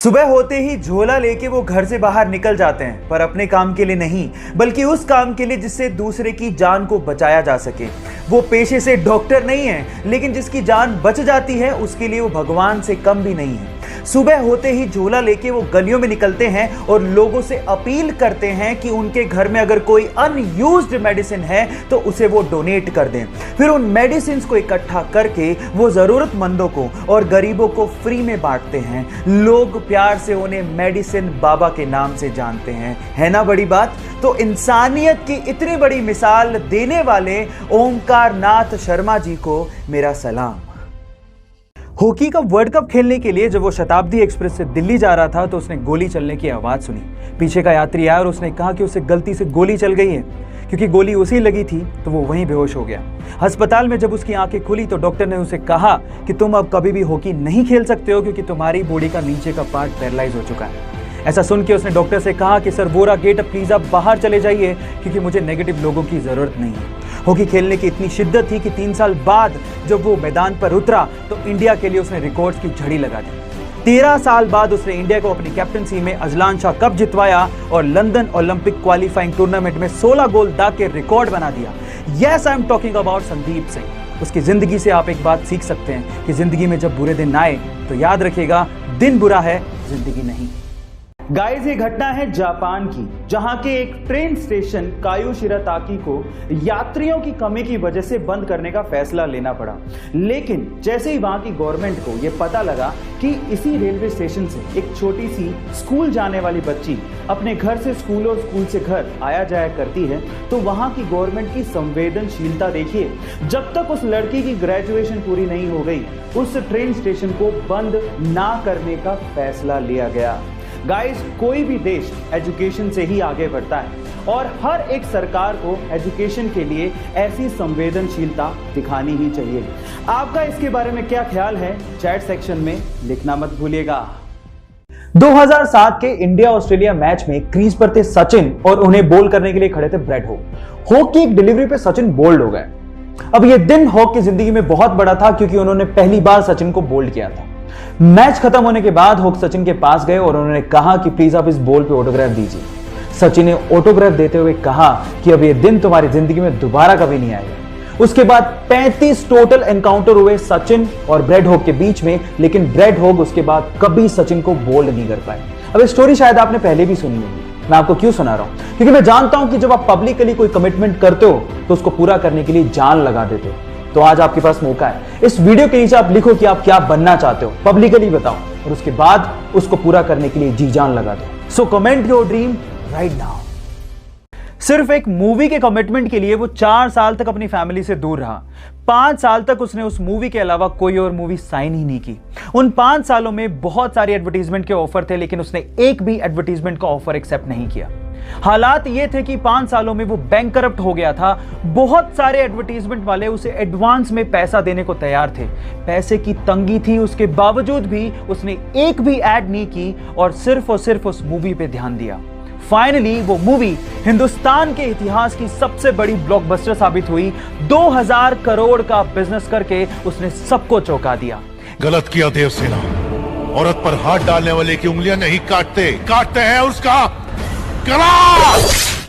सुबह होते ही झोला लेके वो घर से बाहर निकल जाते हैं, पर अपने काम के लिए नहीं बल्कि उस काम के लिए जिससे दूसरे की जान को बचाया जा सके। वो पेशे से डॉक्टर नहीं है, लेकिन जिसकी जान बच जाती है उसके लिए वो भगवान से कम भी नहीं है। सुबह होते ही झोला लेके वो गलियों में निकलते हैं और लोगों से अपील करते हैं कि उनके घर में अगर कोई अनयूज्ड मेडिसिन है तो उसे वो डोनेट कर दें। फिर उन मेडिसिन को इकट्ठा करके वो जरूरतमंदों को और गरीबों को फ्री में बांटते हैं। लोग प्यार से उन्हें मेडिसिन बाबा के नाम से जानते हैं। है ना बड़ी बात? तो इंसानियत की इतनी बड़ी मिसाल देने वाले ओमकार नाथ शर्मा जी को मेरा सलाम। हॉकी का वर्ल्ड कप खेलने के लिए जब वो शताब्दी एक्सप्रेस से दिल्ली जा रहा था तो उसने गोली चलने की आवाज सुनी। पीछे का यात्री आया और उसने कहा कि उसे गलती से गोली चल गई है। क्योंकि गोली उसी लगी थी तो वो वहीं बेहोश हो गया। अस्पताल में जब उसकी आंखें खुली तो डॉक्टर ने उसे कहा कि तुम अब कभी भी हॉकी नहीं खेल सकते हो क्योंकि तुम्हारी बॉडी का नीचे का पार्ट पैरालाइज हो चुका है। ऐसा सुन के उसने डॉक्टर से कहा कि सर वोरा गेट प्लीज आप बाहर चले जाइए क्योंकि मुझे नेगेटिव लोगों की जरूरत नहीं है। हॉकी खेलने की इतनी शिद्दत थी कि 3 साल बाद जब वो मैदान पर उतरा तो इंडिया के लिए उसने रिकॉर्ड्स की झड़ी लगा दी। 13 साल बाद उसने इंडिया को अपनी कैप्टनसी में अजलान शाह कप जितवाया और लंदन ओलंपिक क्वालिफाइंग टूर्नामेंट में 16 गोल दाग के रिकॉर्ड बना दिया। Yes, I am talking about Sandeep Singh. उसकी जिंदगी से आप एक बात सीख सकते हैं कि जिंदगी में जब बुरे दिन आए तो याद रखिएगा, दिन बुरा है, जिंदगी नहीं। गाइस, ये घटना है जापान की, जहां के एक ट्रेन स्टेशन कायू शिराताकी को यात्रियों की कमी की वजह से बंद करने का फैसला लेना पड़ा। लेकिन जैसे ही वहां की गवर्नमेंट को यह पता लगा कि इसी रेलवे स्टेशन से एक छोटी सी स्कूल जाने वाली बच्ची अपने घर से स्कूल और स्कूल से घर आया जाया करती है, तो वहां की गवर्नमेंट की संवेदनशीलता देखिए। जब तक उस लड़की की ग्रेजुएशन पूरी नहीं हो गई, उस ट्रेन स्टेशन को बंद ना करने का फैसला लिया गया। गाइस, कोई भी देश एजुकेशन से ही आगे बढ़ता है और हर एक सरकार को एजुकेशन के लिए ऐसी संवेदनशीलता दिखानी ही चाहिए। आपका इसके बारे में क्या ख्याल है? चैट सेक्शन में लिखना मत भूलिएगा। 2007 के इंडिया ऑस्ट्रेलिया मैच में क्रीज पर थे सचिन और उन्हें बोल करने के लिए खड़े थे ब्रेड हॉक। हॉक की एक डिलीवरी पे सचिन बोल्ड हो गए। अब यह दिन हॉक की जिंदगी में बहुत बड़ा था क्योंकि उन्होंने पहली बार सचिन को बोल्ड किया था। मैच खत्म होने के बाद हॉक सचिन के पास गए और उन्होंने कहा कि प्लीज आप इस बॉल पे ऑटोग्राफ दीजिए। सचिन ने ऑटोग्राफ देते हुए कहा कि अब ये दिन तुम्हारी जिंदगी में दोबारा कभी नहीं आएगा। उसके बाद 35 टोटल एनकाउंटर हुए सचिन और ब्रेड हॉक के बीच में, लेकिन ब्रेड हॉक उसके बाद कभी सचिन को बोल्ड नहीं कर पाए। अब ये स्टोरी शायद आपने पहले भी सुनी होगी। मैं आपको क्यों सुना रहा हूं? क्योंकि मैं जानता हूं कि जब आप पब्लिकली कोई कमिटमेंट करते हो तो उसको पूरा करने के लिए जान लगा देते हो। तो आज आपके पास मौका है। इस वीडियो के नीचे आप लिखो कि आप क्या बनना चाहते हो, पब्लिकली बताओ और उसके बाद उसको पूरा करने के लिए जी जान लगा दो। So comment your dream right now. सिर्फ एक मूवी के कमिटमेंट के लिए वो 4 साल तक अपनी फैमिली से दूर रहा। 5 साल तक उसने उस मूवी के अलावा कोई और मूवी साइन ही नहीं की। उन 5 सालों में बहुत सारे एडवर्टीजमेंट के ऑफर थे, लेकिन उसने एक भी एडवर्टीजमेंट का ऑफर एक्सेप्ट नहीं किया। हालात ये थे कि 5 सालों में वो बैंकरप्ट हो गया था। बहुत सारे एडवर्टीजमेंट वाले उसे एडवांस में पैसा देने को तैयार थे। पैसे की तंगी थी, उसके बावजूद भी उसने एक भी ऐड नहीं की और सिर्फ उस मूवी पे ध्यान दिया। फाइनली वो मूवी हिंदुस्तान के इतिहास की सबसे बड़ी ब्लॉकबस्टर साबित हुई। 2000 करोड़ का बिजनेस करके उसने सबको चौंका दिया। गलत किया देवसेना, औरत पर हाथ डालने वाले की उंगलियां नहीं काटते हैं उसका गला।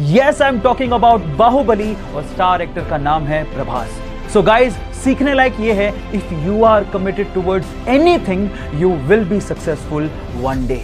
Yes, I am talking about Baahubali और स्टार एक्टर का नाम है प्रभास। सो गाइज, सीखने लायक ये है, if you are committed towards anything you will be successful one day.